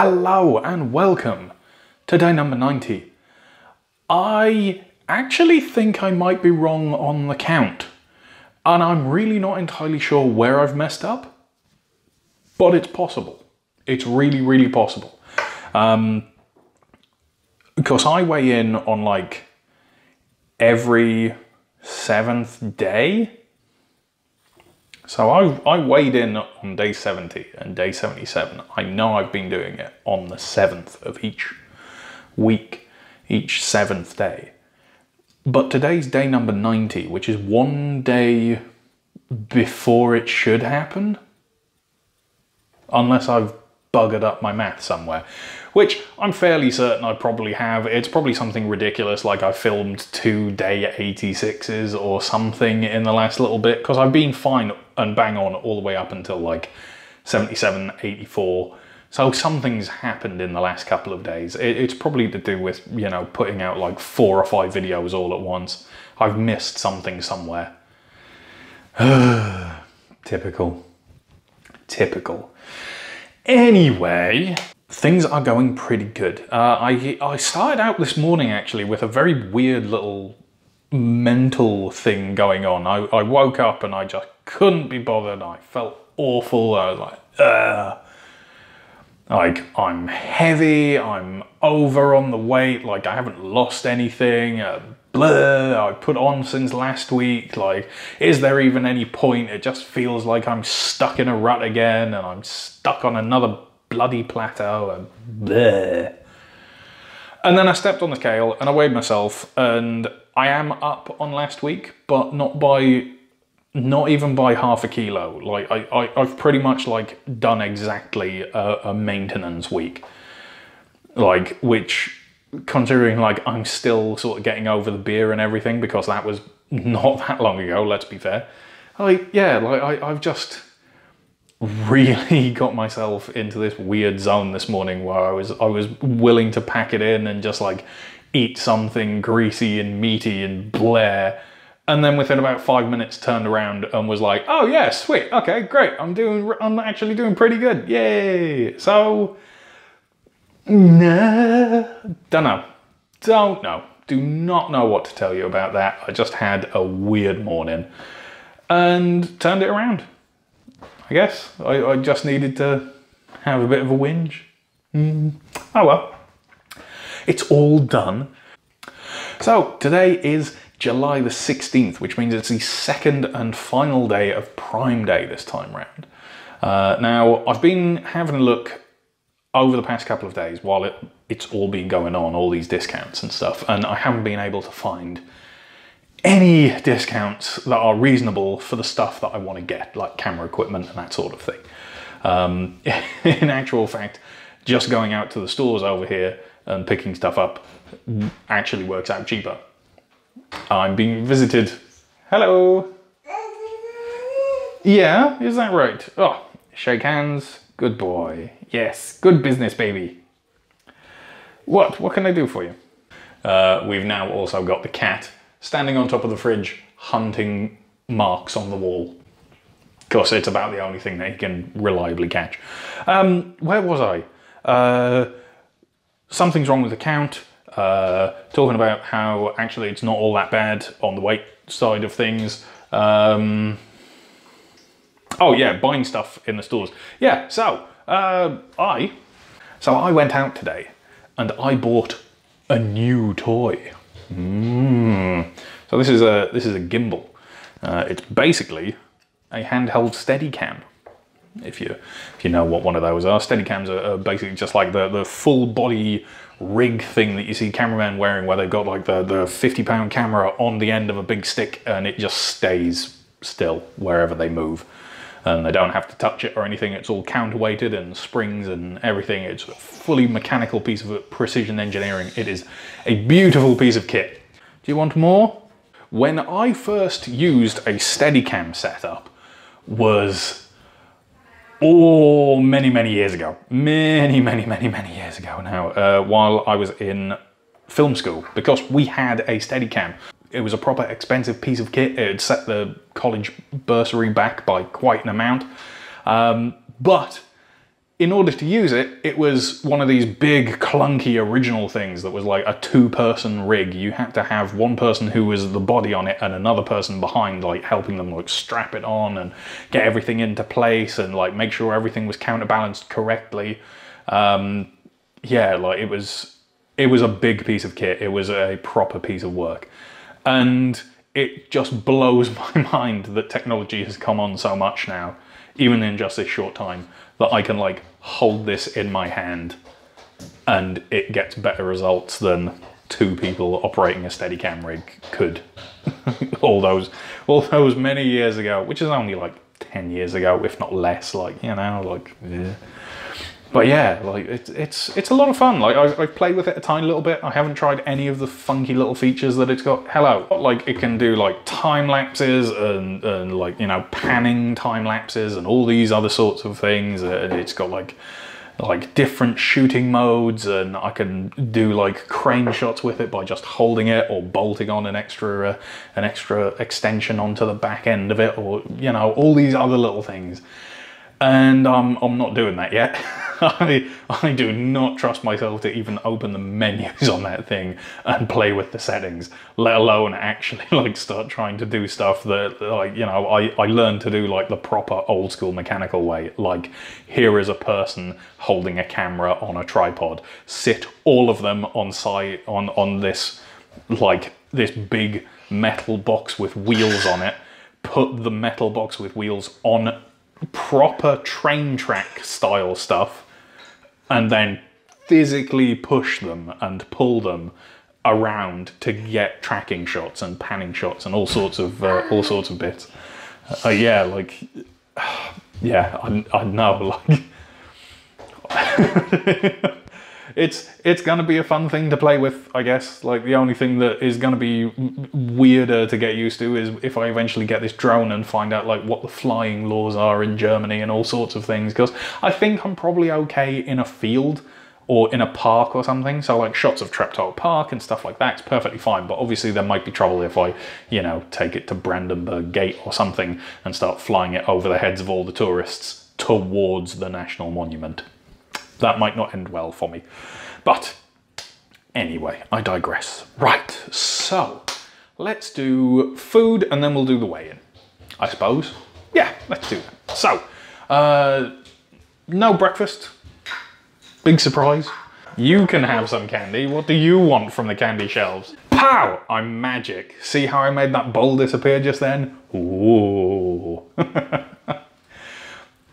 Hello and welcome to day number 90. I actually think I might be wrong on the count, and I'm really not entirely sure where I've messed up, but it's possible. It's really possible. Because I weigh in on like every 7th day. So I weighed in on day 70 and day 77. I know I've been doing it on the 7th of each week, each 7th day. But today's day number 90, which is one day before it should happen. Unless I've buggered up my math somewhere, which I'm fairly certain I probably have. It's probably something ridiculous, like I filmed 2 day 86s or something in the last little bit, because I've been fine and bang on all the way up until like 77, 84. So something's happened in the last couple of days. It's probably to do with, you know, putting out like 4 or 5 videos all at once. I've missed something somewhere. Typical. Anyway, things are going pretty good. I started out this morning actually with a very weird little mental thing going on. I woke up and I just couldn't be bothered. I felt awful. I was like, ugh. Like, I'm heavy, I'm over on the weight, like I haven't lost anything, blah, I put on since last week, like, is there even any point? It just feels like I'm stuck in a rut again, and I'm stuck on another bloody plateau, and blah. And then I stepped on the scale, and I weighed myself, and I am up on last week, but not even by half a kilo. Like I've pretty much like done exactly a maintenance week, like, which, considering like I'm still sort of getting over the beer and everything, because that was not that long ago, let's be fair. Like, yeah, like I've just really got myself into this weird zone this morning where I was willing to pack it in and just like eat something greasy and meaty and blah. And then within about 5 minutes turned around and was like, oh yeah, sweet, okay, great, I'm actually doing pretty good, yay. So, nah, don't know, do not know what to tell you about that. I just had a weird morning and turned it around. I guess I just needed to have a bit of a whinge. Oh well, it's all done. So today is July the 16th, which means it's the second and final day of Prime Day this time round. Now, I've been having a look over the past couple of days while it's all been going on, all these discounts and stuff, and I haven't been able to find any discounts that are reasonable for the stuff that I want to get, like camera equipment and that sort of thing. In actual fact, just going out to the stores over here and picking stuff up actually works out cheaper. I'm being visited. Hello. Yeah, is that right? Oh, shake hands. Good boy. Yes, good business, baby. What can I do for you? We've now also got the cat standing on top of the fridge, hunting marks on the wall. Of course, it's about the only thing that he can reliably catch. Where was I? Something's wrong with the count. Talking about how actually it's not all that bad on the weight side of things. Oh yeah, buying stuff in the stores. Yeah, so I went out today and I bought a new toy. So this is a gimbal. It's basically a handheld Steadicam. If you know what one of those are. Steadicams are basically just like the full body rig thing that you see cameramen wearing, where they've got like the 50-pound camera on the end of a big stick and it just stays still wherever they move. And they don't have to touch it or anything. It's all counterweighted and springs and everything. It's a fully mechanical piece of precision engineering. It is a beautiful piece of kit. Do you want more? When I first used a Steadicam setup was many years ago. Many years ago now, while I was in film school, because we had a Steadicam. It was a proper expensive piece of kit. It had set the college bursary back by quite an amount. But in order to use it, it was one of these big, clunky original things that was like a 2-person rig. You had to have one person who was the body on it and another person behind, like helping them like strap it on and get everything into place and like make sure everything was counterbalanced correctly. Yeah, like it was a big piece of kit. It was a proper piece of work. And it just blows my mind that technology has come on so much now, even in just this short time, that I can like hold this in my hand and it gets better results than 2 people operating a Steadicam rig could. all those many years ago, which is only like 10 years ago, if not less, like, you know, like, yeah. But yeah, like it's a lot of fun. Like I've played with it a tiny little bit. I haven't tried any of the funky little features that it's got. Hello, like it can do like time lapses and like, you know, panning time lapses and all these other sorts of things. And it's got like different shooting modes, and I can do like crane shots with it by just holding it or bolting on an extra extension onto the back end of it, or, you know, all these other little things. And I'm not doing that yet. I do not trust myself to even open the menus on that thing and play with the settings, let alone actually like start trying to do stuff that, like, you know, I learned to do like the proper old school mechanical way. Like, here is a person holding a camera on a tripod. Sit all of them on site on this, like, this big metal box with wheels on it. Put the metal box with wheels on proper train track style stuff, and then physically push them and pull them around to get tracking shots and panning shots and all sorts of bits. Yeah, like, yeah, I know, like, it's gonna be a fun thing to play with, I guess. Like, the only thing that is gonna be weirder to get used to is if I eventually get this drone and find out like what the flying laws are in Germany and all sorts of things, because I think I'm probably okay in a field or in a park or something. So like shots of Treptow Park and stuff like that, it's perfectly fine. But obviously there might be trouble if I, you know, take it to Brandenburg Gate or something and start flying it over the heads of all the tourists towards the National Monument. That might not end well for me. But anyway, I digress. Right, so let's do food and then we'll do the weigh-in, I suppose. Yeah, let's do that. So, no breakfast. Big surprise. You can have some candy. What do you want from the candy shelves? Pow! I'm magic. See how I made that bowl disappear just then? Ooh.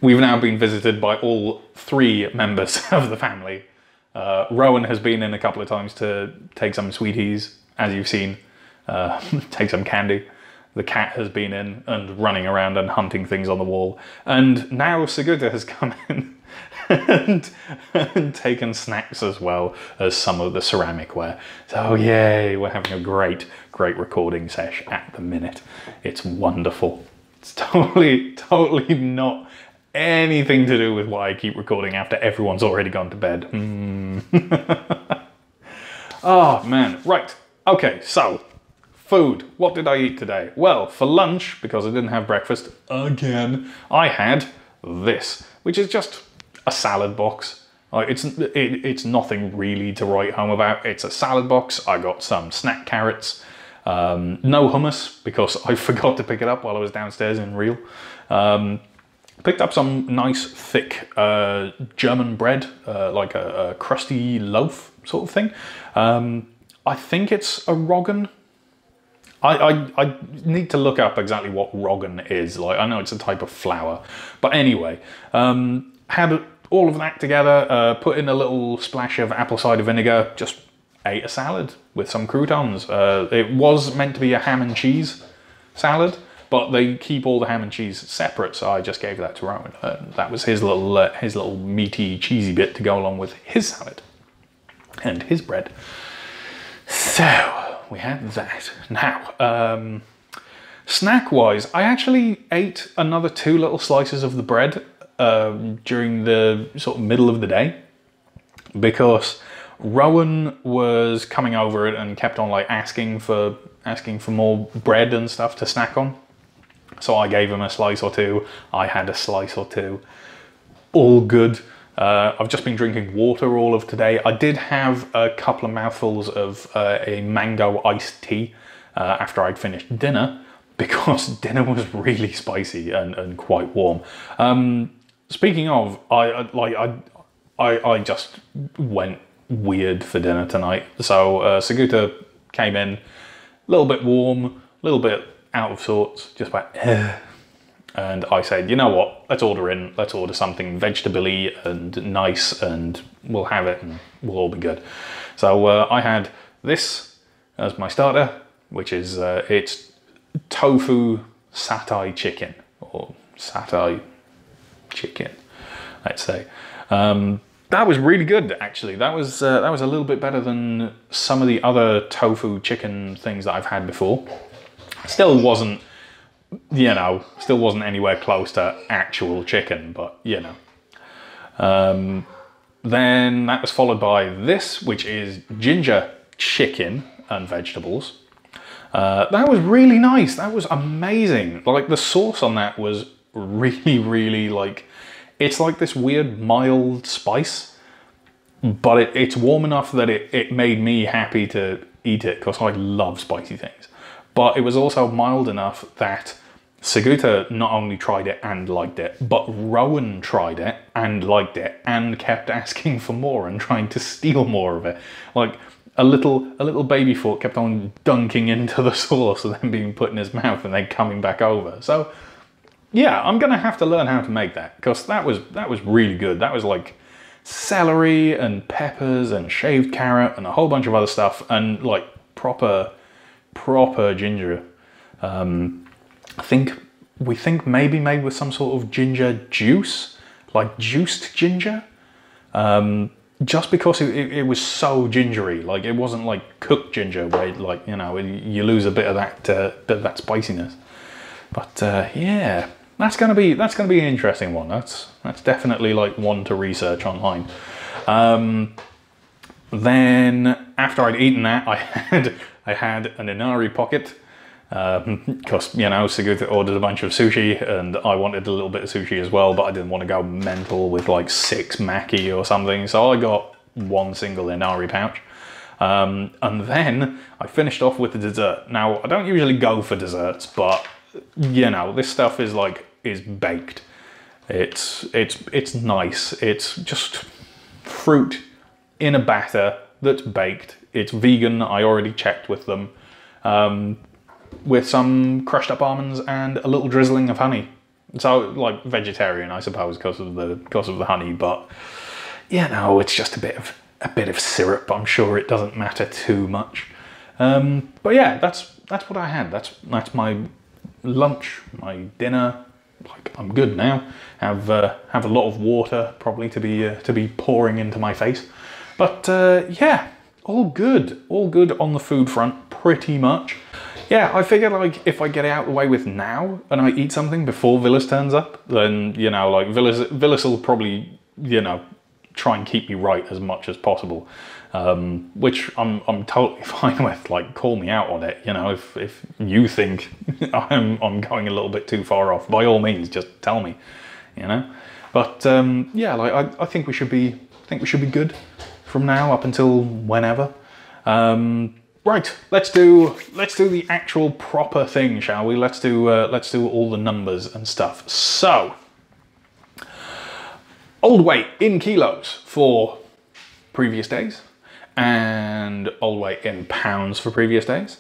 We've now been visited by all 3 members of the family. Rowan has been in a couple of times to take some sweeties, as you've seen, take some candy. The cat has been in and running around and hunting things on the wall. And now Sigurda has come in and taken snacks as well as some of the ceramic ware. So yay, we're having a great recording sesh at the minute. It's wonderful. It's totally not anything to do with why I keep recording after everyone's already gone to bed. Oh man, right. Okay, so food. What did I eat today? Well, for lunch, because I didn't have breakfast again, I had this, which is just a salad box. It's nothing really to write home about. It's a salad box. I got some snack carrots. No hummus, because I forgot to pick it up while I was downstairs in Reel. Picked up some nice thick German bread, like a crusty loaf sort of thing. I think it's a Roggen. I need to look up exactly what Roggen is. Like, I know it's a type of flour, but anyway, had all of that together, put in a little splash of apple cider vinegar, just ate a salad with some croutons. It was meant to be a ham and cheese salad, but they keep all the ham and cheese separate, so I just gave that to Rowan. That was his little meaty, cheesy bit to go along with his salad and his bread. So we had that. Now, snack-wise, I actually ate another 2 little slices of the bread during the sort of middle of the day, because Rowan was coming over it and kept on like asking for more bread and stuff to snack on. So I gave him a slice or 2. I had a slice or 2. All good. I've just been drinking water all of today. I did have a couple of mouthfuls of a mango iced tea after I'd finished dinner, because dinner was really spicy and quite warm. Speaking of, I just went weird for dinner tonight. So Saguta came in a little bit warm, a little bit out of sorts, just about and I said, you know what, let's order something vegetable-y and nice, and we'll have it and we'll all be good. So I had this as my starter, which is it's tofu satay chicken, or satay chicken, let's say. That was really good, actually. That was a little bit better than some of the other tofu chicken things that I've had before. Still wasn't, you know, still wasn't anywhere close to actual chicken, but you know. Then that was followed by this, which is ginger chicken and vegetables. That was really nice. That was amazing. Like, the sauce on that was really, really, like, it's like this weird mild spice, but it's warm enough that it made me happy to eat it, because I love spicy things. But it was also mild enough that Saguta not only tried it and liked it, but Rowan tried it and liked it and kept asking for more and trying to steal more of it. Like, a little baby foot kept on dunking into the sauce and then being put in his mouth and then coming back over. So yeah, I'm gonna have to learn how to make that, because that was really good. That was like celery and peppers and shaved carrot and a whole bunch of other stuff, and like proper ginger. We think maybe made with some sort of ginger juice, like juiced ginger. Just because it was so gingery. Like, it wasn't like cooked ginger where, like, you know, you lose a bit of that spiciness. But yeah, that's gonna be an interesting one. That's definitely like one to research online. Then after I'd eaten that, I had an inari pocket, because, you know, Saguta ordered a bunch of sushi and I wanted a little bit of sushi as well, but I didn't want to go mental with like 6 maki or something, so I got one single inari pouch. And then I finished off with the dessert. Now, I don't usually go for desserts, but you know, this stuff is baked. It's nice. It's just fruit in a batter that's baked. It's vegan. I already checked with them. With some crushed up almonds and a little drizzling of honey. So, like, vegetarian, I suppose, because of the honey. But you know, it's just a bit of syrup. I'm sure it doesn't matter too much. But yeah, that's what I had. That's my lunch, my dinner. Like, I'm good now. Have a lot of water probably to be pouring into my face. But yeah, all good on the food front, pretty much. Yeah, I figured, like, if I get it out of the way with now and I eat something before Villas turns up, then, you know, like, Villas will probably, you know, try and keep me right as much as possible, which I'm totally fine with. Like, call me out on it, you know. If you think I'm going a little bit too far off, by all means, just tell me, you know. But yeah, like, I think we should be good from now up until whenever. Right, let's do the actual proper thing, shall we? Let's do all the numbers and stuff. So, old weight in kilos for previous days, and old weight in pounds for previous days,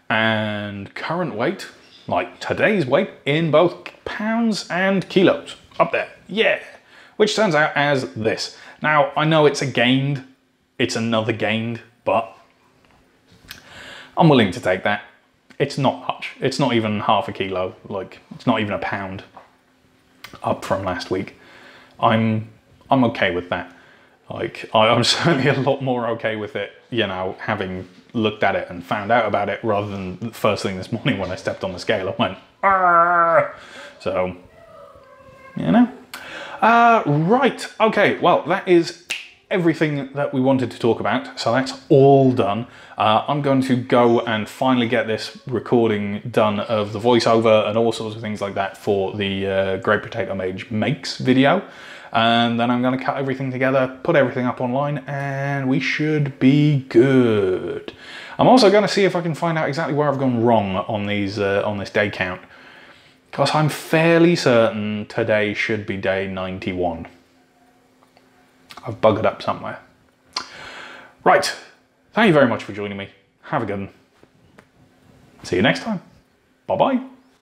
and current weight, like today's weight, in both pounds and kilos. Up there, yeah. Which turns out as this. Now, I know it's another gained, but I'm willing to take that. It's not much. It's not even half a kilo. Like, it's not even a pound up from last week. I'm okay with that. Like, I'm certainly a lot more okay with it, you know, having looked at it and found out about it, rather than the first thing this morning when I stepped on the scale, I went, "Arr!" So, you know. Right, okay, well, that is everything that we wanted to talk about, so that's all done. I'm going to go and finally get this recording done of the voiceover and all sorts of things like that for the Great Potato Mage Makes video. And then I'm going to cut everything together, put everything up online, and we should be good. I'm also going to see if I can find out exactly where I've gone wrong on these on this day count, because I'm fairly certain today should be day 91. I've buggered up somewhere. Right, thank you very much for joining me. Have a good one. See you next time. Bye-bye.